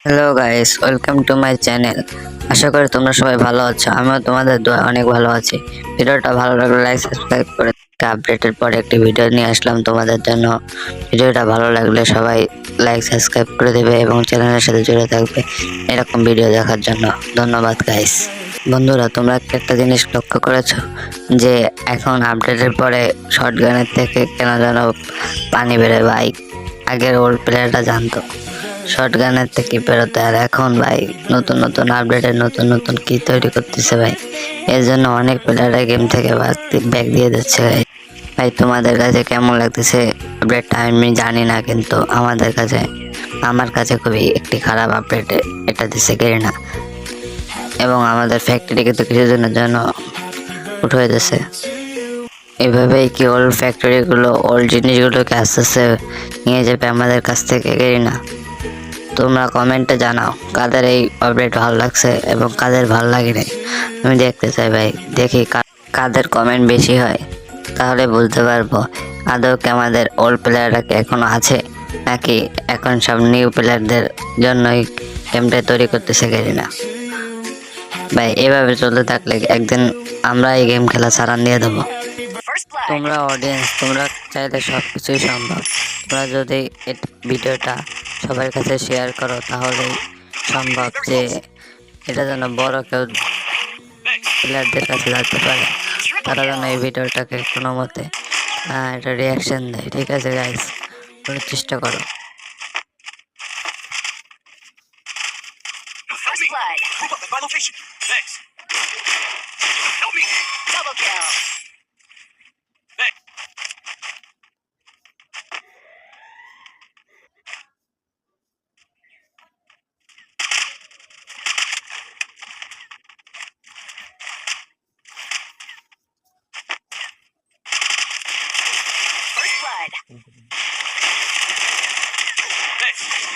Hello guys, welcome to my channel. আশা করি তোমরা সবাই ভালো আছো। আমিও তোমাদের দোয়া অনেক ভালো আছি। ভিডিওটা ভালো লাগলে লাইক সাবস্ক্রাইব করে আপডেটের পরে একটি ভিডিও নিয়ে আসলাম তোমাদের জন্য। ভিডিওটা ভালো লাগলে সবাই লাইক সাবস্ক্রাইব করে দেবে এবং চ্যানেলের সাথে জুড়ে থাকবে এরকম ভিডিও দেখার জন্য। ধন্যবাদ গাইস। বন্ধুরা, তোমরা কি একটা জিনিস লক্ষ্য করেছো যে এখন আপডেটের পরে শটগানের থেকে কেন যেন পানি বেরোয় ভাই? আগের ওল্ড প্লেয়াররা জানতো শটগানের থেকে বেরোতে, আর এখন ভাই নতুন নতুন আপডেটের নতুন নতুন কি তৈরি করতেছে ভাই। এর জন্য অনেক প্লেয়াররা গেম থেকে ব্যাক দিয়ে দিচ্ছে ভাই। ভাই তোমাদের কাছে কেমন লাগতেছে আপডেটটা আমি জানি না, কিন্তু আমার কাছে খুবই একটি খারাপ আপডেট এটা দিচ্ছে গেরিনা, এবং আমাদের ফ্যাক্টরি কিন্তু কিছুদিনের জন্য উঠে দিচ্ছে। এভাবেই কি ওল্ড ফ্যাক্টরিগুলো ওল্ড জিনিসগুলোকে আস্তে আস্তে নিয়ে যাবে আমাদের কাছ থেকে গেরিনা? তোমরা কমেন্টে জানাও কাদের এই আপডেট ভালো লাগছে এবং কাদের ভালো লাগে নাই। আমি দেখতে চাই ভাই, দেখি কাদের কমেন্ট বেশি হয়, তাহলে বুঝতে পারবো আদৌ কি আমাদের ওল্ড প্লেয়াররা কি এখনো আছে, নাকি এখন সব নিউ প্লেয়ারদের জন্যই গেমটা তৈরি করতেছে না। ভাই এভাবে চলতে থাকলে একদিন আমরা এই গেম খেলা ছাড়ান দিয়ে দেবো। তোমরা অডিয়েন্স, তোমরা চাইলে সব কিছুই সম্ভব। তোমরা যদি ভিডিওটা সবার কাছে শেয়ার করো তাহলেই সম্ভব যে এটা যেন বড় কেউ প্লেয়ারদের কাছে যেতে পারে, তারা যেন এই ভিডিওটাকে কোনো মতে একটা রিয়াকশন দেয়। ঠিক আছে গাইস, তোমরা চেষ্টা করো। First blood. Move up and by location. Thanks. Help me. Double kill. Thanks. First blood. Thanks.